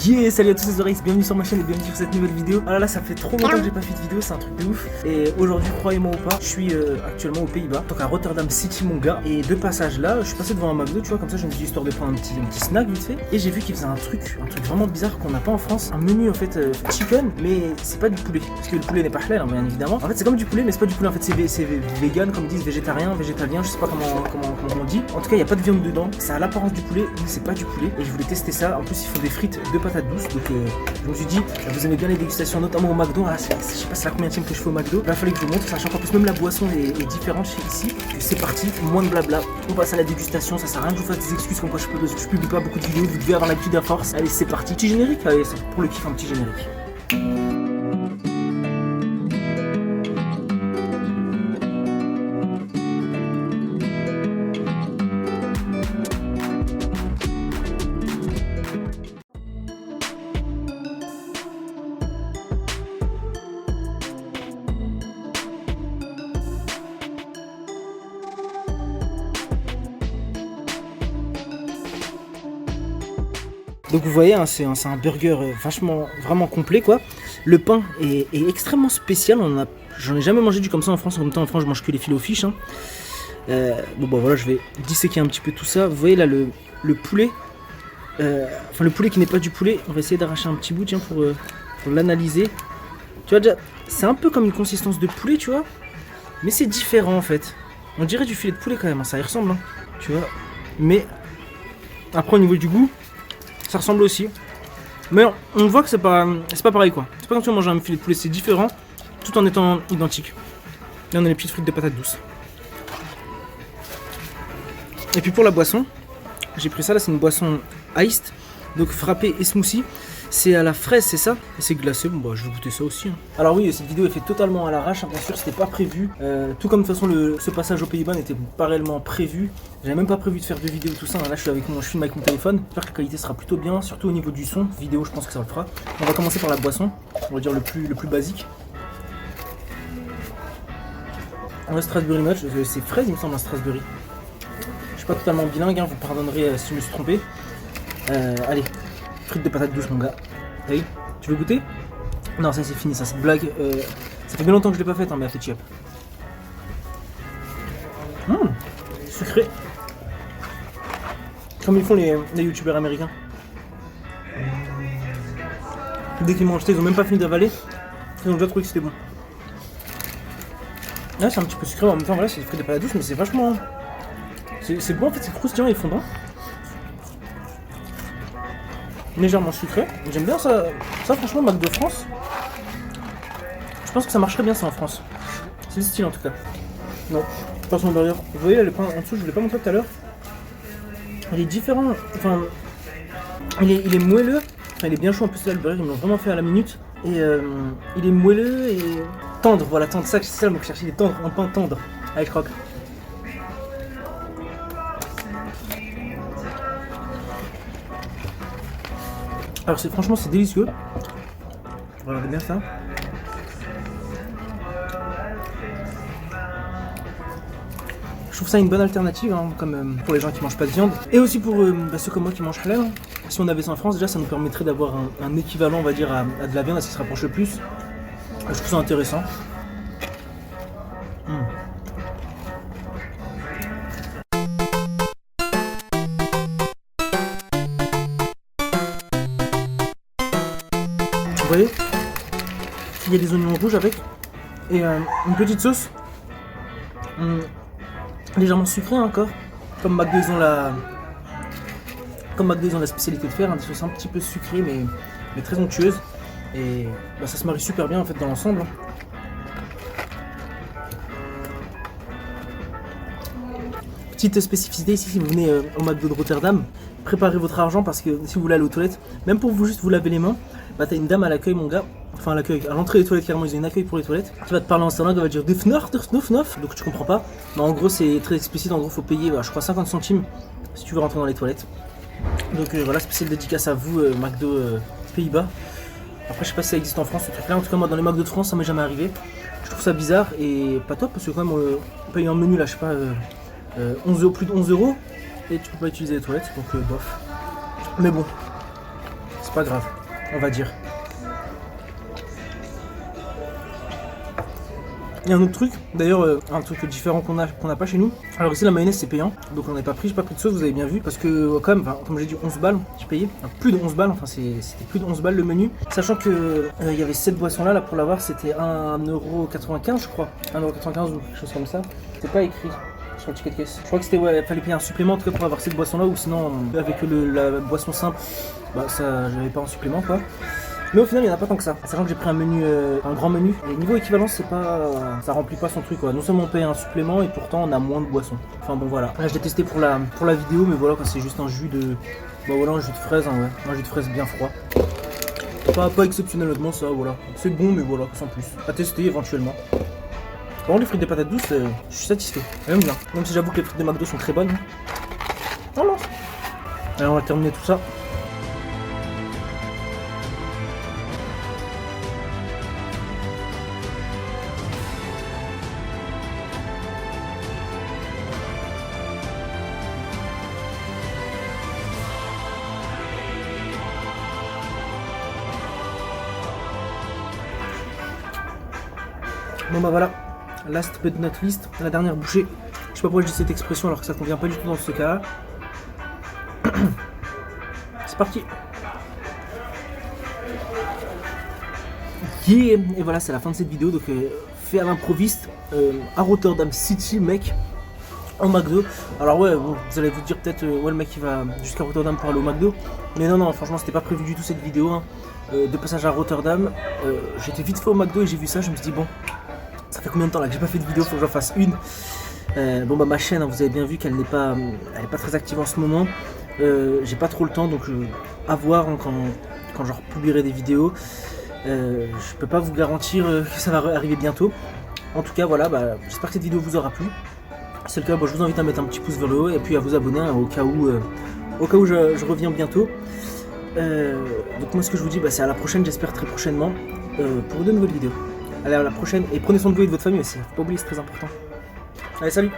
Yeah, salut à tous les oreilles, bienvenue sur ma chaîne et bienvenue sur cette nouvelle vidéo. Alors là, ça fait trop longtemps que j'ai pas fait de vidéo, c'est un truc de ouf. Et aujourd'hui, croyez-moi ou pas, je suis actuellement aux Pays-Bas, donc à Rotterdam City mon gars. Et de passage là, je suis passé devant un McDo, tu vois, comme ça je me suis dit histoire de prendre un petit snack vite fait. Et j'ai vu qu'ils faisaient un truc vraiment bizarre qu'on n'a pas en France. Un menu en fait chicken, mais c'est pas du poulet. Parce que le poulet n'est pas halal, hein, bien évidemment. En fait c'est comme du poulet, mais c'est pas du poulet, en fait c'est vegan, comme ils disent, végétarien, végétalien, je sais pas comment on dit. En tout cas, il n'y a pas de viande dedans, ça a l'apparence du poulet, mais c'est pas du poulet. Et je voulais tester ça, en plus ils font des frites de patates douces, donc je me suis dit, vous aimez bien les dégustations, notamment au McDo. Ah, je sais pas c'est la combienième que je fais au McDo. Il fallait que je vous montre, sachant qu'en plus même la boisson est différente chez ici. C'est parti, moins de blabla, on passe à la dégustation. Ça sert à rien que je vous fasse des excuses comme quoi je publie pas beaucoup de vidéos, vous devez avoir l'habitude à force. Allez, c'est parti, petit générique, allez, pour le kiff, un petit générique. Donc vous voyez, hein, c'est un burger vraiment complet quoi. Le pain est extrêmement spécial, j'en ai jamais mangé du comme ça en France. En même temps en France je mange que les filets aux fiches. Hein. Bon bah voilà, je vais disséquer un petit peu tout ça. Vous voyez là le poulet, enfin le poulet qui n'est pas du poulet. On va essayer d'arracher un petit bout tiens, pour l'analyser. Tu vois déjà, c'est un peu comme une consistance de poulet tu vois. Mais c'est différent en fait. On dirait du filet de poulet quand même, hein, ça y ressemble. Hein, tu vois. Mais après au niveau du goût, ça ressemble aussi, mais on voit que c'est pas pareil quoi. C'est pas comme si on mangeait un filet de poulet, c'est différent, tout en étant identique. Là on a les petites frites de patates douces. Et puis pour la boisson, j'ai pris ça là, c'est une boisson iced, donc frappé et smoothie. C'est à la fraise, c'est ça? Et c'est glacé, bon bah je vais goûter ça aussi. Hein. Alors oui, cette vidéo est faite totalement à l'arrache, hein, bien sûr c'était pas prévu. Tout comme de toute façon ce passage aux Pays-Bas n'était pas réellement prévu. J'avais même pas prévu de faire de vidéo tout ça. Hein. Là je filme avec mon téléphone. J'espère que la qualité sera plutôt bien, surtout au niveau du son. Vidéo je pense que ça le fera. On va commencer par la boisson, on va dire le plus basique. Un Strasbourg Notch, c'est fraise il me semble un Strasbourg. Je suis pas totalement bilingue, hein, vous pardonnerez si je me suis trompé. Allez. Frites de patates douces mon gars. Hey, tu veux goûter? Non ça c'est fini ça, cette blague ça fait bien longtemps que je l'ai pas faite hein, mais elle fait cheap. Sucré. Comme ils font les youtubeurs américains. Dès qu'ils mangent ça, ils ont même pas fini d'avaler. Ils ont déjà trouvé que c'était bon. Là c'est un petit peu sucré en même temps, voilà c'est des frites de patates douces mais c'est vachement... C'est bon en fait, c'est croustillant et fondant. Légèrement sucré, j'aime bien ça franchement McDo France, je pense que ça marcherait bien ça en France, c'est le style en tout cas. Non, pas son burger, vous voyez là, le pain en dessous, je vous l'ai pas montré tout à l'heure, il est différent, enfin il est moelleux, enfin il est bien chaud en plus là le burger, ils me l'ont vraiment fait à la minute, et il est moelleux et tendre, voilà tendre, c'est ça le mot que je cherchais, il est tendre, un pain tendre, allez je croque. Alors franchement c'est délicieux. Regardez bien ça. Je trouve ça une bonne alternative hein, comme pour les gens qui mangent pas de viande. Et aussi pour ceux comme moi qui mangent halal. Hein. Si on avait ça en France déjà ça nous permettrait d'avoir un équivalent on va dire à de la viande, à ce qui se rapproche le plus. Je trouve ça intéressant. Vous voyez, il y a des oignons rouges avec et une petite sauce légèrement sucrée encore, comme McDo ils ont la spécialité de faire, hein, des sauces un petit peu sucrées mais très onctueuses et bah, ça se marie super bien en fait dans l'ensemble. Petite spécificité ici, si vous venez au McDo de Rotterdam, préparez votre argent parce que si vous voulez aller aux toilettes, même pour vous juste vous laver les mains, bah t'as une dame à l'accueil mon gars, enfin à l'accueil, à l'entrée des toilettes carrément ils ont une accueil pour les toilettes, qui va te parler en sa langue, elle va dire Defnor, donc tu comprends pas, mais en gros c'est très explicite, en gros faut payer je crois 50 centimes si tu veux rentrer dans les toilettes. Donc voilà, spéciale dédicace à vous McDo Pays-Bas. Après je sais pas si ça existe en France ce truc là, en tout cas moi dans les McDo de France ça m'est jamais arrivé. Je trouve ça bizarre et pas top parce que quand même on paye un menu là je sais pas 11 plus de 11 € et tu peux pas utiliser les toilettes donc bof. Mais bon, c'est pas grave, on va dire. Il y a un autre truc, d'ailleurs un truc différent qu'on n'a pas chez nous. Alors ici la mayonnaise c'est payant, donc on n'a pas pris, j'ai pas pris de sauce, vous avez bien vu, parce que quand même, comme j'ai dit 11 balles, j'ai payé, enfin, plus de 11 balles, enfin c'était plus de 11 balles le menu. Sachant que il y avait cette boisson là pour l'avoir c'était 1,95€ je crois, 1,95€ ou quelque chose comme ça. C'était pas écrit sur le ticket de caisse. Je crois que c'était, ouais, il fallait payer un supplément en tout cas pour avoir cette boisson là, ou sinon avec la boisson simple, bah ça j'avais pas un supplément quoi. Mais au final il n'y en a pas tant que ça, sachant que j'ai pris un menu, un grand menu. Et niveau équivalence c'est pas, ça remplit pas son truc quoi. Non seulement on paye un supplément et pourtant on a moins de boissons. Enfin bon voilà, là je l'ai testé pour la vidéo, mais voilà quoi, c'est juste un jus de, bah voilà, un jus de fraise, hein, ouais, un jus de fraise bien froid. Pas exceptionnel honnêtement ça, voilà. C'est bon mais voilà, sans plus. À tester éventuellement. Par contre les frites de patates douces, je suis satisfait, j'aime bien. Même si j'avoue que les frites de McDo sont très bonnes. Oh non. Allez on va terminer tout ça. Bon bah voilà, last but not least, la dernière bouchée. Je sais pas pourquoi je dis cette expression alors que ça convient pas du tout dans ce cas-là. C'est parti. Yeah. Et voilà, c'est la fin de cette vidéo, donc fait à l'improviste à Rotterdam City, mec, en McDo. Alors ouais, bon, vous allez vous dire peut-être, ouais le mec il va jusqu'à Rotterdam pour aller au McDo. Mais non, franchement c'était pas prévu du tout cette vidéo, hein. De passage à Rotterdam, j'étais vite fait au McDo et j'ai vu ça, je me suis dit bon, ça fait combien de temps là que j'ai pas fait de vidéo, faut que j'en fasse une. Bon bah ma chaîne, hein, vous avez bien vu qu'elle n'est pas, très active en ce moment. J'ai pas trop le temps, donc à voir hein, quand je republierai des vidéos. Je peux pas vous garantir que ça va arriver bientôt. En tout cas voilà, bah, j'espère que cette vidéo vous aura plu. Si c'est le cas, bah, je vous invite à mettre un petit pouce vers le haut et puis à vous abonner hein, au cas où je reviens bientôt. Donc moi ce que je vous dis, bah, c'est à la prochaine, j'espère très prochainement pour de nouvelles vidéos. Allez à la prochaine et prenez soin de vous et de votre famille aussi, faut pas oublier, c'est très important. Allez salut.